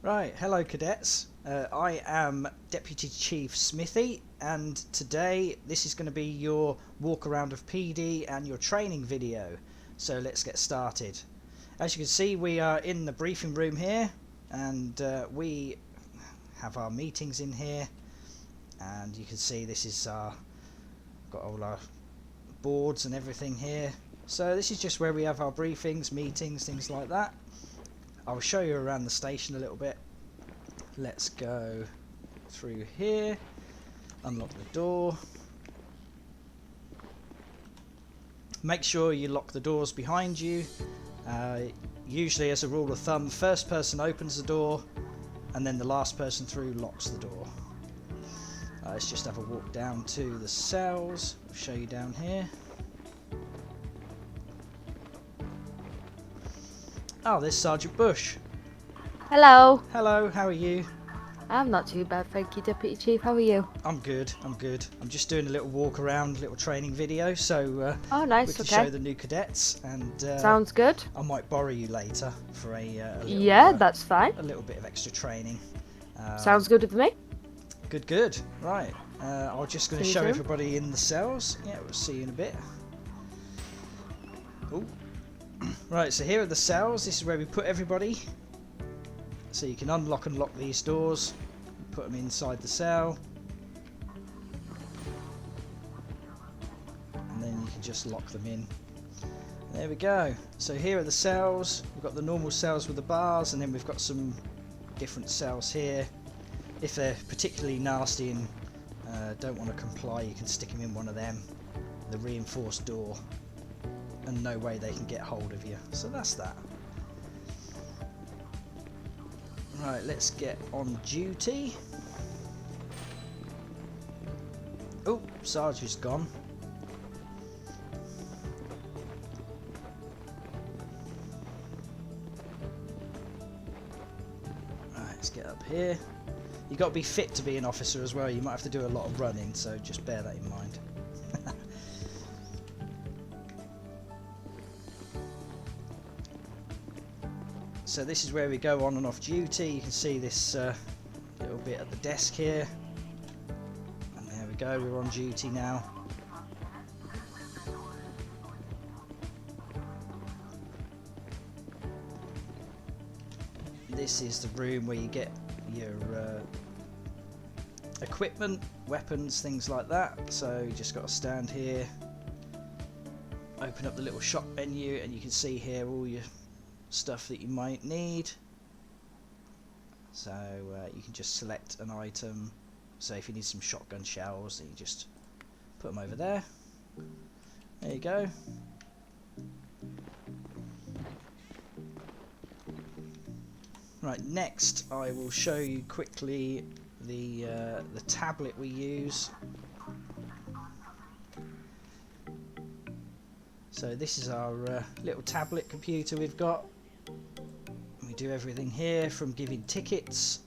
Right, hello cadets. I am Deputy Chief Smithy, and today this is going to be your walk around of PD and your training video. So let's get started. As you can see, we are in the briefing room here, and we have our meetings in here. And you can see this is got all our boards and everything here. So this is just where we have our briefings, meetings, things like that. I'll show you around the station a little bit. Let's go through here, unlock the door. Make sure you lock the doors behind you. Usually, as a rule of thumb, first person opens the door and then the last person through locks the door. Let's just have a walk down to the cells. I'll show you down here. Oh, there's Sergeant Bush. Hello. Hello, how are you? I'm not too bad, thank you, Deputy Chief. How are you? I'm good. I'm just doing a little walk around, little training video, so Oh, nice. we can Okay. show the new cadets, and Sounds good. I might borrow you later for a little, Yeah, that's fine. a little bit of extra training. Sounds good with me. Good. Right. I'm just going to See you show soon. everybody in the cells. Yeah, we'll see you in a bit. Oh. Right, so here are the cells. This is where we put everybody. So you can unlock and lock these doors, put them inside the cell, and then you can just lock them in. There we go. So here are the cells. We've got the normal cells with the bars, and then we've got some different cells here. If they're particularly nasty and don't want to comply, you can stick them in one of them, the reinforced door, and no way they can get hold of you. So that's that. Right, let's get on duty. Oh, Sarge's gone. Right, let's get up here. You've got to be fit to be an officer as well. You might have to do a lot of running, so just bear that in mind. So this is where we go on and off duty. You can see this little bit at the desk here. And there we go, we're on duty now. This is the room where you get your equipment, weapons, things like that. So you just got to stand here, open up the little shop menu, and you can see here all your stuff that you might need. So you can just select an item. So if you need some shotgun shells, then you just put them over there. There you go. Right, next I will show you quickly the tablet we use. So this is our little tablet computer we've got. We do everything here from giving tickets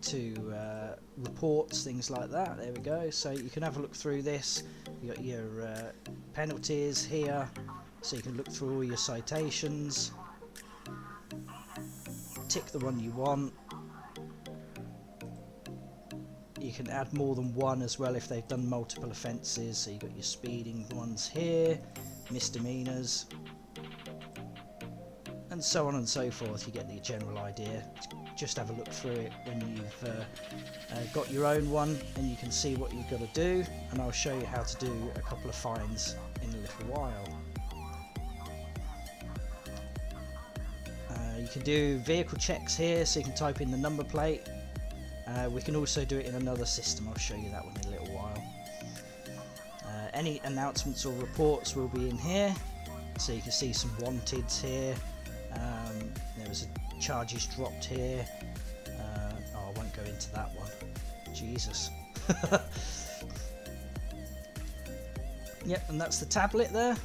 to reports, things like that. There we go. So you can have a look through this. You got your penalties here, so you can look through all your citations. Tick the one you want. You can add more than one as well if they've done multiple offences. So you've got your speeding ones here, misdemeanours, and so on and so forth. You get the general idea. Just have a look through it when you've got your own one, and you can see what you've got to do, and I'll show you how to do a couple of fines in a little while. You can do vehicle checks here, so you can type in the number plate. We can also do it in another system. I'll show you that one in a little while. Any announcements or reports will be in here, so you can see some wanteds here. There was a charges dropped here. I won't go into that one. Jesus. Yep, and that's the tablet there.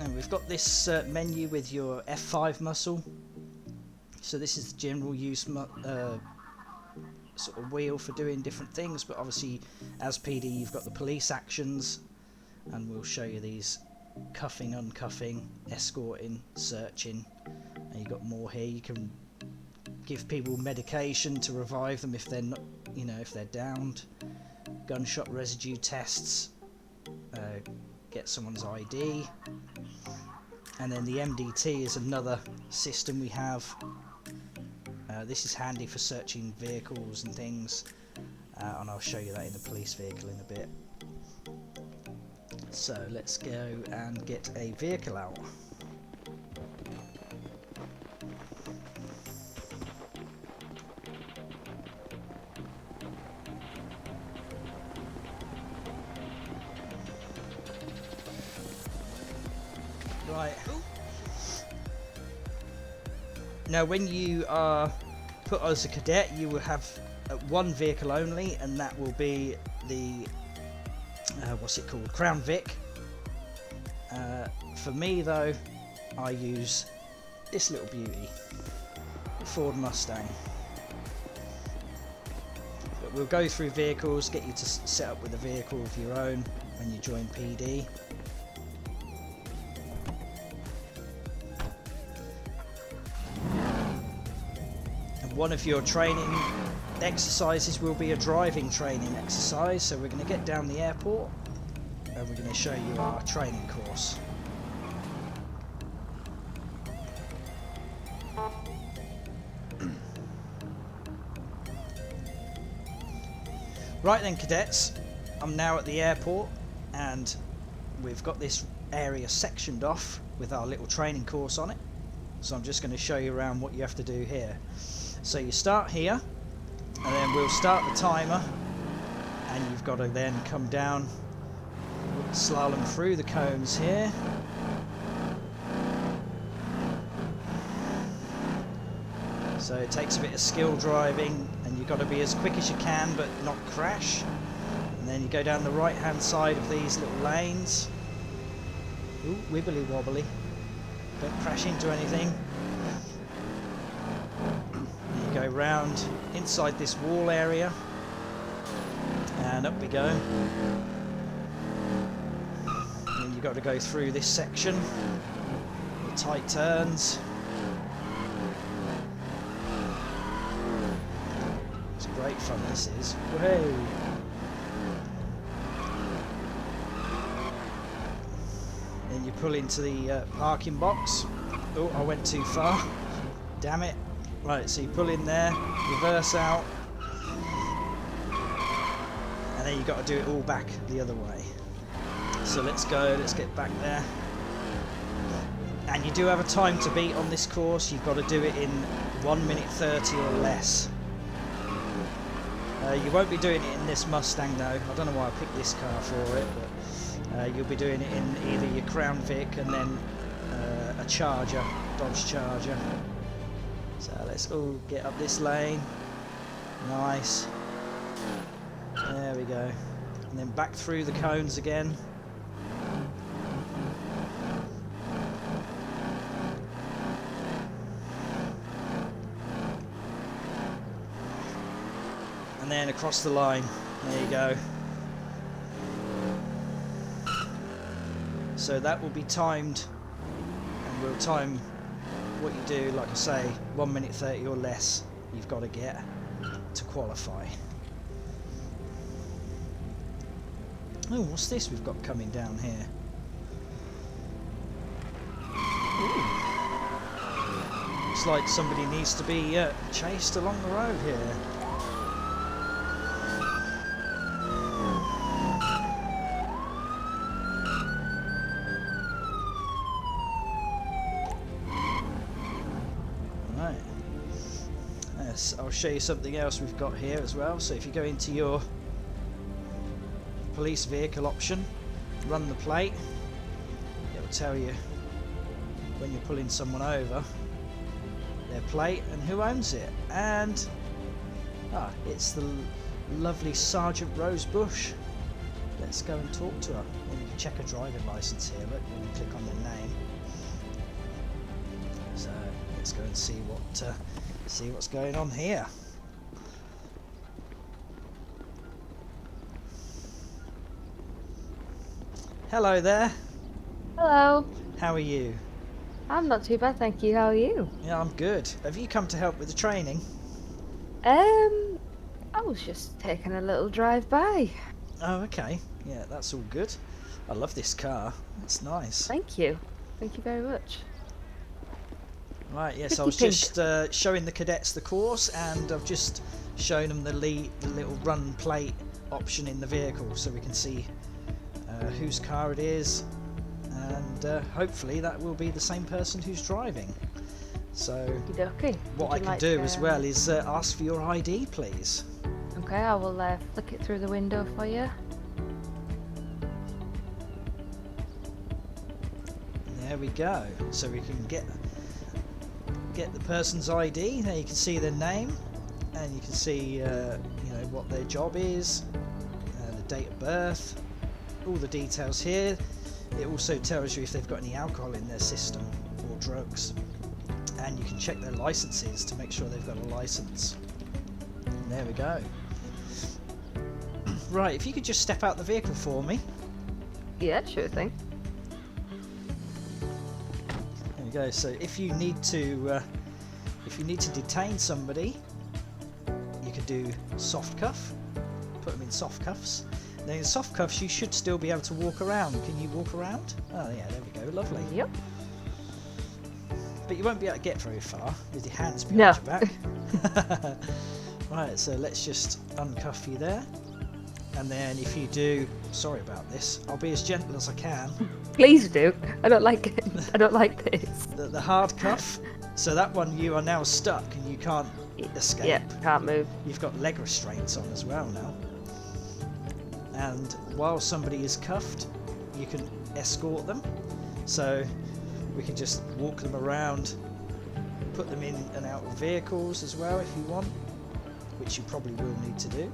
And we've got this menu with your F5 muscle. So this is the general use sort of wheel for doing different things, but obviously as PD you've got the police actions, and we'll show you these: cuffing, uncuffing, escorting, searching, and And you've got more here. You can give people medication to revive them if they're not, you know, if they're downed. Gunshot residue tests. Get someone's ID. And then the MDT is another system we have. This is handy for searching vehicles and things, and I'll show you that in the police vehicle in a bit. So let's go and get a vehicle out. Right. Now when you are put as a cadet, you will have one vehicle only, and that will be the what's it called, Crown Vic. For me though, I use this little beauty, Ford Mustang. But we'll go through vehicles, get you to set up with a vehicle of your own when you join PD. One of your training exercises will be a driving training exercise, so we're going to get down the airport and we're going to show you our training course. Right then, cadets, I'm now at the airport and we've got this area sectioned off with our little training course on it, so I'm just going to show you around what you have to do here. So you start here, and then we'll start the timer, and you've got to then come down, slalom through the cones here. So it takes a bit of skill driving, and you've got to be as quick as you can but not crash. And then you go down the right hand side of these little lanes. Ooh, wibbly wobbly, don't crash into anything. Go round inside this wall area and up we go, and then you've got to go through this section, the tight turns. It's great fun, this is. Whoa. Then you pull into the parking box. Oh, I went too far, damn it. Right, so you pull in there, reverse out, and then you've got to do it all back the other way. So let's go, let's get back there. And you do have a time to beat on this course. You've got to do it in 1 minute 30 or less. You won't be doing it in this Mustang though. I don't know why I picked this car for it, but you'll be doing it in either your Crown Vic and then a Charger, Dodge Charger. So let's all get up this lane. Nice. There we go. And then back through the cones again. And then across the line. There you go. So that will be timed, and we'll time what you do, like I say, 1 minute 30 or less you've got to get to qualify. Oh, what's this we've got coming down here? Ooh. Looks like somebody needs to be chased along the road here. I'll show you something else we've got here as well. So if you go into your police vehicle option, run the plate, it will tell you when you're pulling someone over, their plate and who owns it. And it's the lovely Sergeant Rose Bush. Let's go and talk to her. And you can check a driving license here, look, when you click on their name. So let's go and see what's going on here. Hello there. Hello. How are you? I'm not too bad, thank you. How are you? Yeah, I'm good. Have you come to help with the training? I was just taking a little drive by. Oh, okay. Yeah, that's all good. I love this car. It's nice. Thank you. Thank you very much. Right, yes, I Pretty was pink. just showing the cadets the course, and I've just shown them the little run plate option in the vehicle, so we can see whose car it is, and hopefully that will be the same person who's driving. So Okay. what I can do as well is ask for your ID, please. Okay, I will flick it through the window for you. There we go. So we can get the person's ID. There you can see their name, and you can see what their job is, the date of birth, all the details here. It also tells you if they've got any alcohol in their system or drugs, and you can check their licenses to make sure they've got a license. And there we go. Right, if you could just step out the vehicle for me. Yeah, sure thing. There we go. So if you need to detain somebody, you could do soft cuff. Put them in soft cuffs. Then in soft cuffs, you should still be able to walk around. Can you walk around? Oh yeah, there we go. Lovely. Yep. But you won't be able to get very far with your hands behind your back. Right, so let's just uncuff you there. And then if you do, sorry about this, I'll be as gentle as I can. Please do. I don't like it. I don't like this. The hard cuff. So that one, you are now stuck and you can't escape. Yeah, can't move. You've got leg restraints on as well now. And while somebody is cuffed, you can escort them. So we can just walk them around, put them in and out of vehicles as well if you want, which you probably will need to do.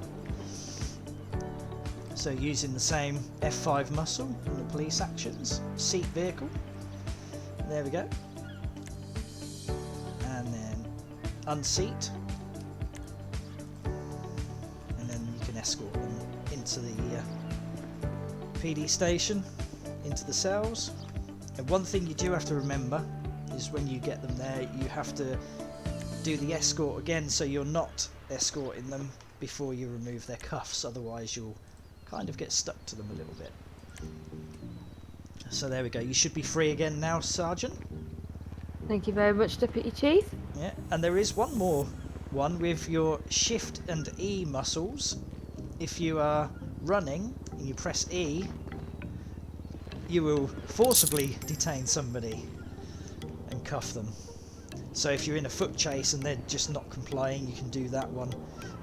So using the same F5 muscle in the police actions, seat vehicle. There we go. And then unseat. And then you can escort them into the PD station, into the cells. And one thing you do have to remember is when you get them there, you have to do the escort again, so you're not escorting them before you remove their cuffs, otherwise you'll kind of get stuck to them a little bit. So there we go, you should be free again now, Sergeant. Thank you very much, Deputy Chief. Yeah, and there is one more one with your Shift and E muscles. If you are running and you press E, you will forcibly detain somebody and cuff them. So if you're in a foot chase and they're just not complying, you can do that one,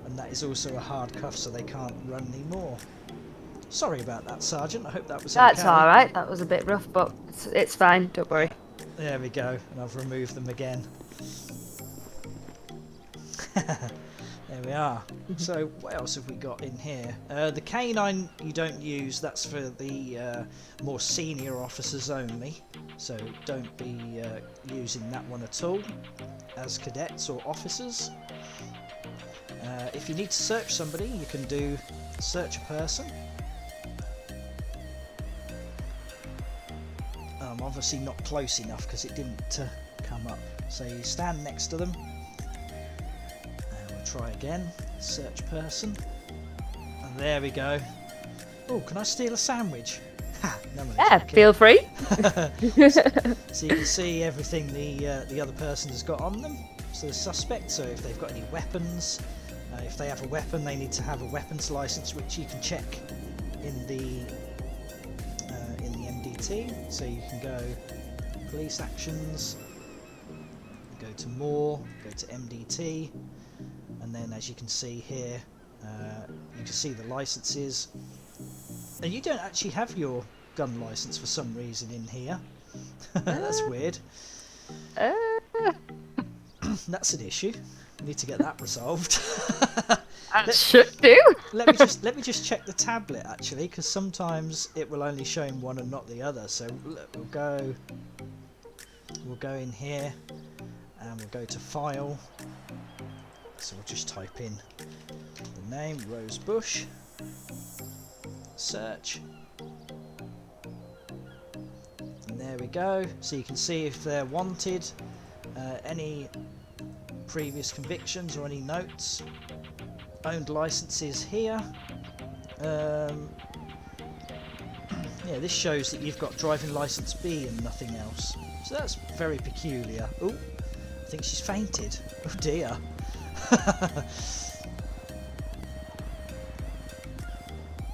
and that is also a hard cuff, so they can't run anymore. Sorry about that, Sergeant. I hope that was okay. That's all right. That was a bit rough, but it's fine. Don't worry. There we go, and I've removed them again. There we are. So what else have we got in here? The canine you don't use, that's for the more senior officers only, so don't be using that one at all as cadets or officers. If you need to search somebody, you can do search a person. I'm obviously not close enough because it didn't come up, so you stand next to them. Try again, search person, and there we go. Oh, can I steal a sandwich? Ha, no one is Yeah, joking. feel free. So you can see everything the other person has got on them, so the suspect, so if they've got any weapons, if they have a weapon, they need to have a weapons license, which you can check in the MDT. So you can go police actions, go to more, go to MDT, and then as you can see here, you can see the licenses, and you don't actually have your gun license for some reason in here. That's weird. That's an issue. We need to get that resolved. Should do. Let me just check the tablet actually, because sometimes it will only show him one and not the other. So we'll go in here and we'll go to file. So we'll just type in the name, Rose Bush, search, and There we go. So you can see if they're wanted, any previous convictions or any notes. Owned licenses here. Yeah, this shows that you've got driving license B and nothing else. So that's very peculiar. Oh, I think she's fainted. Oh dear.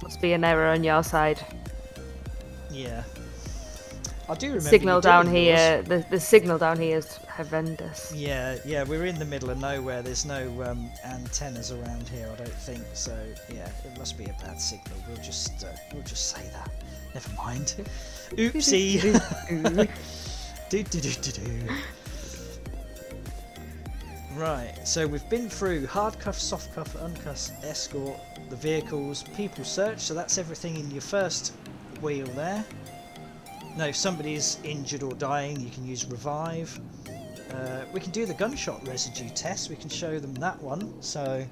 Must be an error on your side. Yeah. I do remember Signal you down doing here. yours. The signal down here is horrendous. Yeah, we're in the middle of nowhere. There's no antennas around here, I don't think. So yeah, it must be a bad signal. We'll just say that. Never mind. Oopsie. do. Right, so we've been through hard cuff, soft cuff, uncuff, escort, the vehicles, people search. So that's everything in your first wheel there. Now, if somebody is injured or dying, you can use revive. We can do the gunshot residue test. We can show them that one. So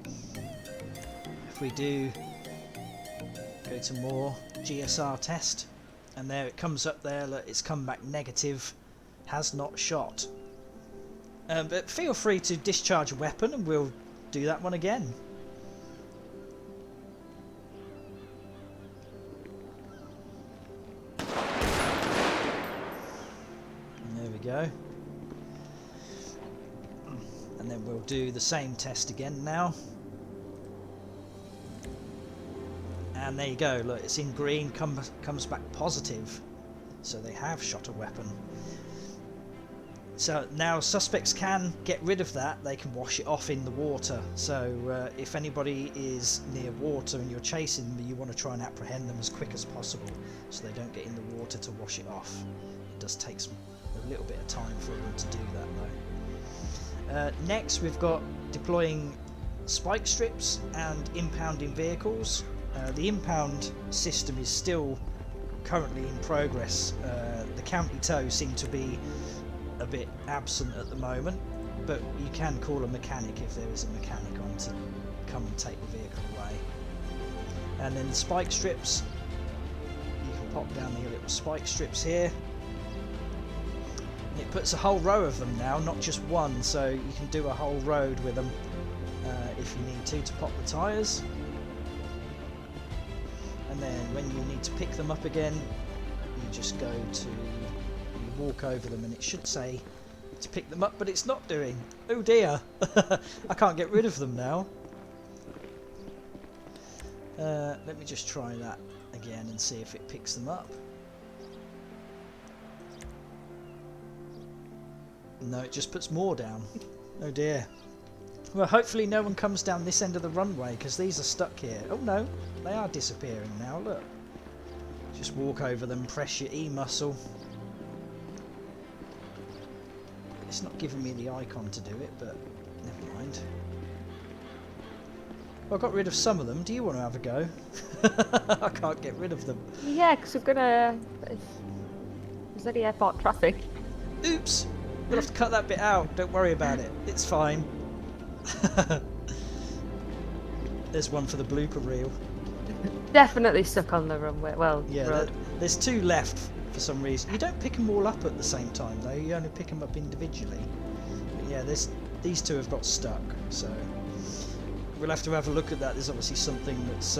if we do go to more GSR test, and there it comes up there. Look, it's come back negative, has not shot. But feel free to discharge a weapon, and we'll do that one again. There we go. And then we'll do the same test again now. And there you go, look, it's in green, comes back positive. So they have shot a weapon. So now suspects can get rid of that, they can wash it off in the water. So if anybody is near water and you're chasing them, you want to try and apprehend them as quick as possible so they don't get in the water to wash it off. It does take a little bit of time for them to do that though. Next we've got deploying spike strips and impounding vehicles. The impound system is still currently in progress. The county tow seem to be a bit absent at the moment, but you can call a mechanic if there is a mechanic on to come and take the vehicle away. And then the spike strips, you can pop down the little spike strips here. It puts a whole row of them now, not just one, so you can do a whole road with them if you need to pop the tyres. And then when you need to pick them up again, you just go to, you walk over them and it should say to pick them up, but it's not doing. Oh dear, I can't get rid of them now. Let me just try that again and see if it picks them up. No, it just puts more down. Oh dear. Well, hopefully no one comes down this end of the runway because these are stuck here. Oh no, they are disappearing now, look. Just walk over them, press your E muscle. It's not giving me the icon to do it, but never mind. Well, I got rid of some of them. Do you want to have a go? I can't get rid of them. Yeah, because we're gonna. Is there the airport traffic? Oops! We'll have to cut that bit out. Don't worry about it. It's fine. There's one for the blooper reel. Definitely stuck on the runway. Well, yeah, road. there's two left for some reason. You don't pick them all up at the same time though. You only pick them up individually. But yeah, these two have got stuck. So we'll have to look at that. There's obviously something that's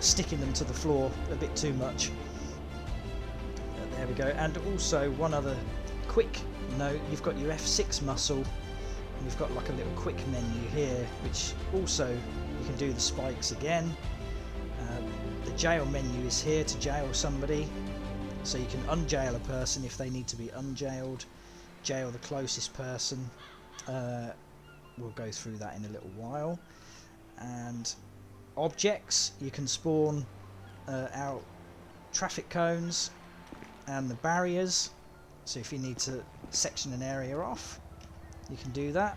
sticking them to the floor a bit too much. There we go. And also one other quick note: you've got your F6 muscle. And you've got like a little quick menu here, which also you can do the spikes again. The jail menu is here to jail somebody, so you can unjail a person if they need to be unjailed, jail the closest person. We'll go through that in a little while. And objects, you can spawn out traffic cones and the barriers, so if you need to section an area off, you can do that.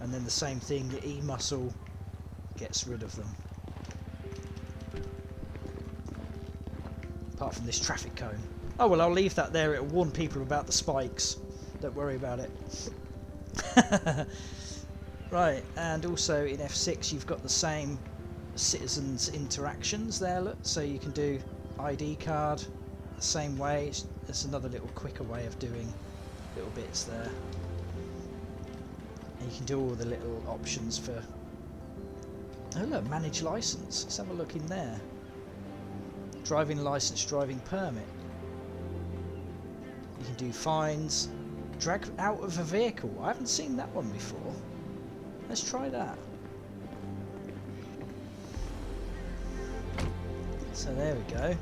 And then the same thing, your E muscle gets rid of them. Apart from this traffic cone. Oh well, I'll leave that there. It'll warn people about the spikes. Don't worry about it. Right, and also in F6 you've got the same citizens interactions there, look. So you can do ID card, the same way. It's another little quicker way of doing little bits there. And you can do all the little options for... Oh look, manage license. Let's have a look in there. Driving license, driving permit. You can do fines. Drag out of a vehicle. I haven't seen that one before. Let's try that. So there we go.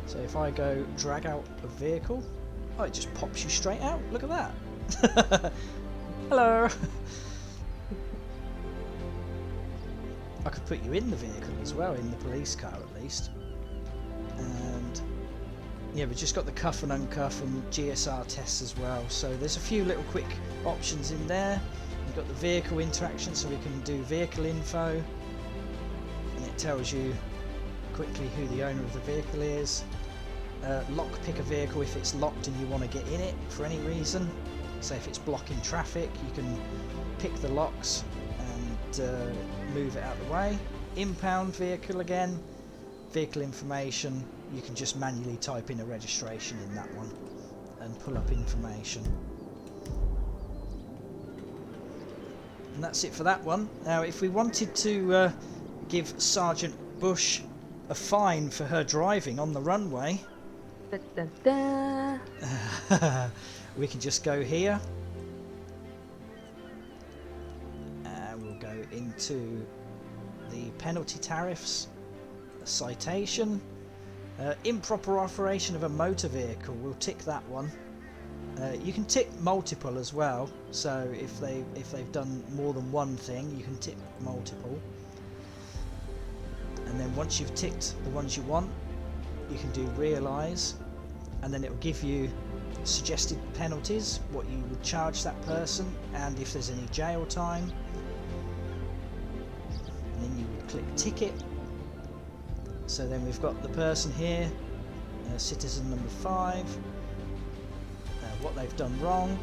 So if I go drag out a vehicle, oh, it just pops you straight out. Look at that. Hello. I could put you in the vehicle as well, in the police car at least. And yeah, we've just got the cuff and uncuff and GSR tests as well. So there's a few little quick options in there. We've got the vehicle interaction, so we can do vehicle info, and it tells you quickly who the owner of the vehicle is. Lock pick a vehicle if it's locked and you want to get in it for any reason. So if it's blocking traffic, you can pick the locks and move it out of the way. Impound vehicle again. Vehicle information, you can just manually type in a registration in that one and pull up information. And that's it for that one. Now if we wanted to give Sergeant Bush a fine for her driving on the runway, Da, da, da. we can just go here and we'll go into the penalty tariffs, a citation, improper operation of a motor vehicle. We'll tick that one. You can tick multiple as well, so if they've done more than one thing, you can tick multiple. And then once you've ticked the ones you want, you can do realise, and then it will give you suggested penalties, what you would charge that person, and if there's any jail time. And then you would click ticket. So then we've got the person here, citizen number 5, what they've done wrong,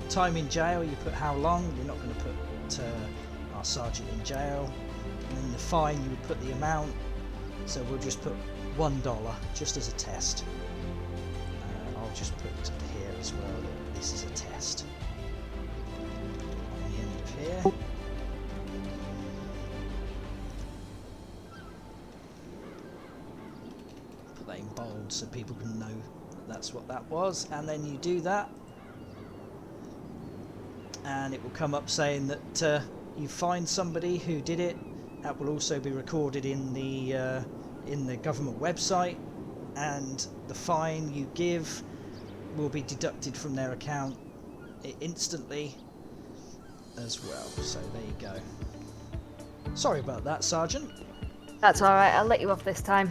time in jail, you put how long, we're not going to put our sergeant in jail, and then the fine you would put the amount, so we'll just put $1 just as a test. I'll just put here as well that this is a test. On the end of here. Put that in bold so people can know that's what that was, and then you do that and it will come up saying that you find somebody who did it. That will also be recorded in the government website, and the fine you give will be deducted from their account instantly as well. So there you go. Sorry about that, Sergeant. That's alright, I'll let you off this time.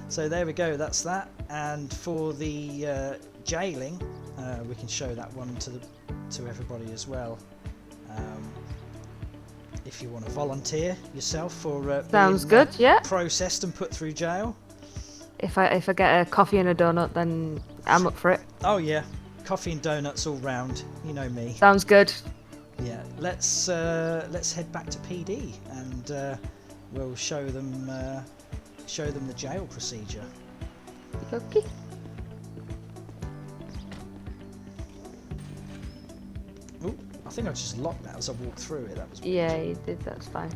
So there we go, that's that. And for the jailing, we can show that one to everybody as well. If you want to volunteer yourself for Sounds being, good, yeah. processed and put through jail. If I get a coffee and a donut, then I'm up for it. Oh yeah, coffee and donuts all round. You know me. Sounds good. Yeah, let's head back to PD and we'll show them the jail procedure. Okay. Ooh, I think I just locked that as I walked through it. That was weird. Yeah, you did. That's fine.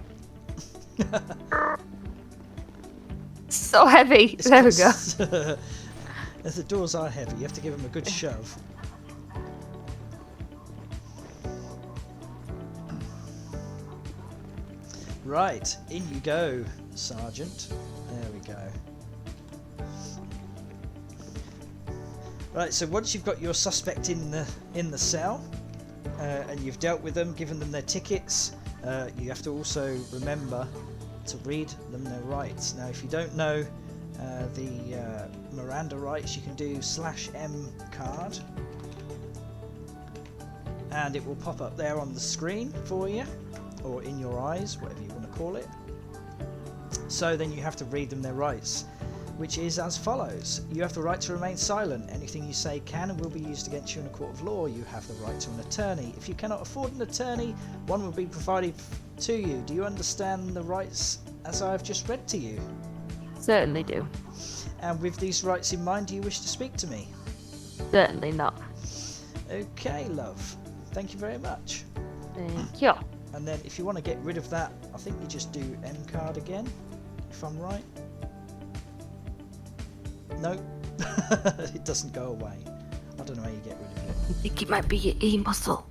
So heavy. There we go. The doors are heavy. You have to give them a good shove. Right, in you go, Sergeant. There we go. Right, so once you've got your suspect in the cell, and you've dealt with them, given them their tickets, you have to also remember to read them their rights. Now, if you don't know the Miranda rights, you can do /M card, and it will pop up there on the screen for you, or in your eyes, whatever you want to call it. So then you have to read them their rights, which is as follows. You have the right to remain silent. Anything you say can and will be used against you in a court of law. You have the right to an attorney. If you cannot afford an attorney, one will be provided to you. Do you understand the rights as I have just read to you? Certainly do. And with these rights in mind, do you wish to speak to me? Certainly not. Okay, love. Thank you very much. Thank you. And then if you want to get rid of that, I think you just do M card again, if I'm right. No, it doesn't go away. I don't know how you get rid of it. I think it might be your E muscle.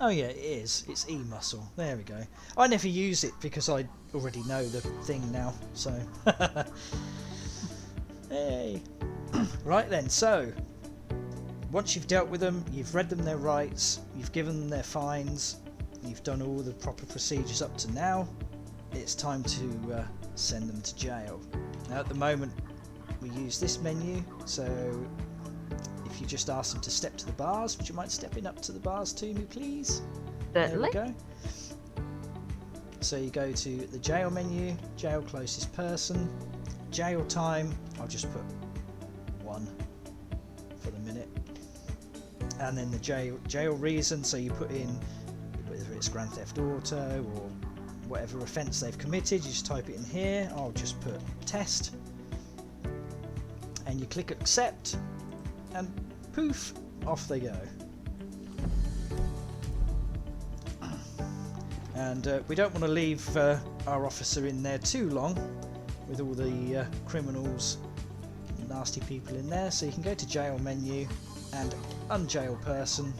Oh yeah, it is. It's E muscle. There we go. I never use it because I already know the thing now. So, hey. Right then. So, once you've dealt with them, you've read them their rights, you've given them their fines, you've done all the proper procedures up to now. It's time to send them to jail. Now, at the moment, we use this menu. So, if you just ask them to step to the bars, would you mind stepping up to the bars to me, please? Certainly. There we go. So you go to the jail menu, jail closest person, jail time. I'll just put 1 for the minute, and then the jail reason. So you put in whether it's Grand Theft Auto or whatever offence they've committed. You just type it in here. I'll just put test, and you click accept, and poof, off they go. And we don't want to leave our officer in there too long with all the criminals, nasty people in there. So you can go to jail menu and unjail person.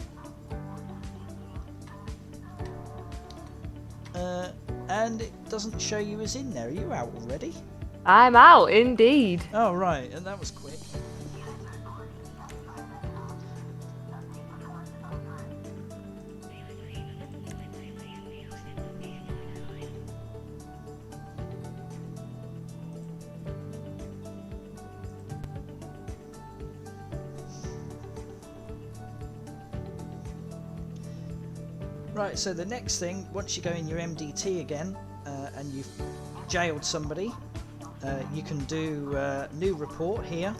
And it doesn't show you as in there. Are you out already? I'm out, indeed. Oh right, and that was quick. Right, so the next thing, once you go in your MDT again and you've jailed somebody, you can do new report here,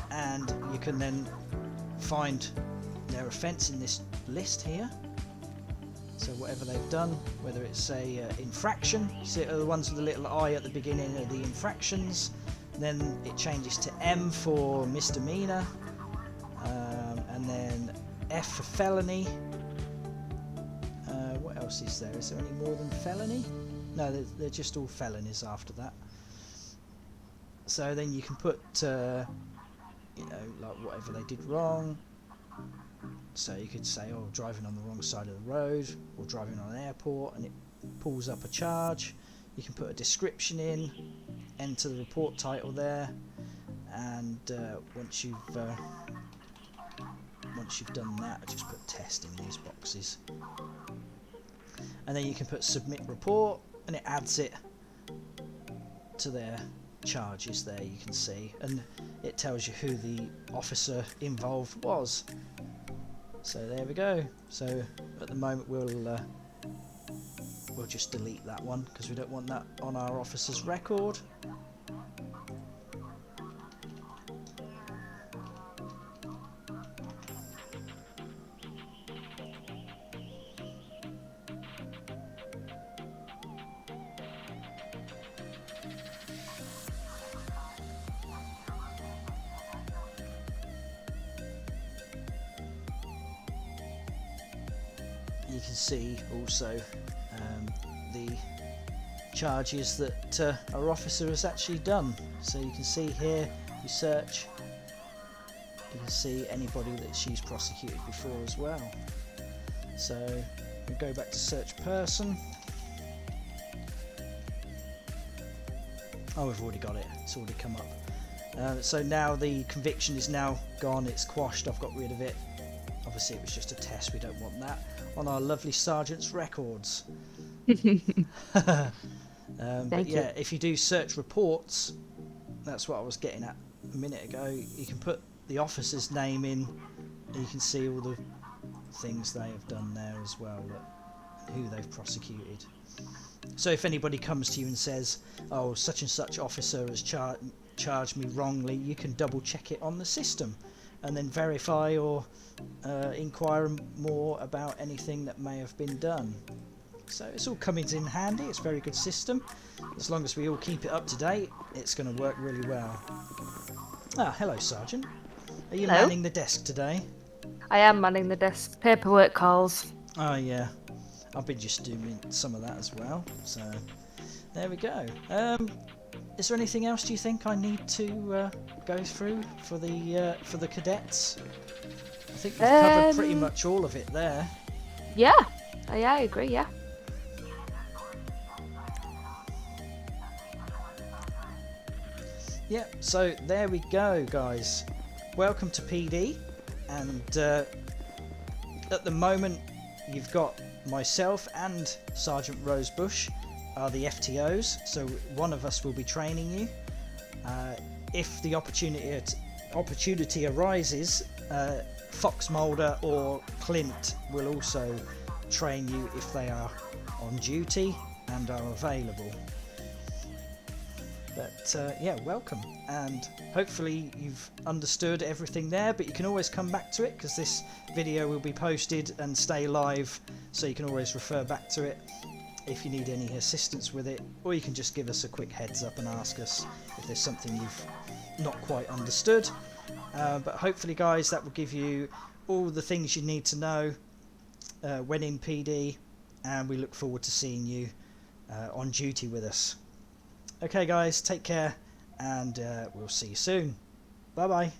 and you can then find their offence in this list here. So whatever they've done, whether it's a infraction, you see the ones with the little I at the beginning are the infractions, then it changes to M for misdemeanor, and then F for felony. What else is there? Is there any more than felony? No, they're just all felonies after that. So then you can put, you know, like whatever they did wrong. So you could say, oh, driving on the wrong side of the road, or driving on an airport, and it pulls up a charge. You can put a description in, enter the report title there, and once you've done that, just put test in these boxes. And then you can put submit report, and it adds it to their charges there, you can see, and it tells you who the officer involved was. So there we go. So at the moment we'll just delete that one because we don't want that on our officer's record. You can see also the charges that our officer has actually done. So you can see here, you search, you can see anybody that she's prosecuted before as well. So we go back to search person. Oh, we've already got it, it's already come up. So now the conviction is now gone, it's quashed, I've got rid of it. Obviously it was just a test, we don't want that on our lovely sergeant's records. But yeah, if you do search reports, that's what I was getting at a minute ago, you can put the officer's name in, and you can see all the things they have done there as well, who they've prosecuted. So if anybody comes to you and says, oh, such and such officer has charged me wrongly, you can double check it on the system and then verify or inquire more about anything that may have been done. So it's all coming in handy. It's a very good system. As long as we all keep it up to date, it's going to work really well. Ah, hello, Sergeant. Are you Hello. manning the desk today? I am manning the desk. Paperwork calls. Oh yeah, I've been just doing some of that as well. So there we go. Is there anything else do you think I need to go through for the cadets? I think we've covered pretty much all of it there. Yeah. Yeah, I agree. Yeah. Yep, so there we go, guys. Welcome to PD, and at the moment you've got myself and Sergeant Rosebush are the FTOs, so one of us will be training you. If the opportunity arises, Fox Mulder or Clint will also train you if they are on duty and are available. But yeah, welcome, and hopefully you've understood everything there, but you can always come back to it because this video will be posted and stay live, so you can always refer back to it if you need any assistance with it, or you can just give us a quick heads up and ask us if there's something you've not quite understood. But hopefully, guys, that will give you all the things you need to know when in PD, and we look forward to seeing you on duty with us. Okay guys, take care, and we'll see you soon. Bye bye.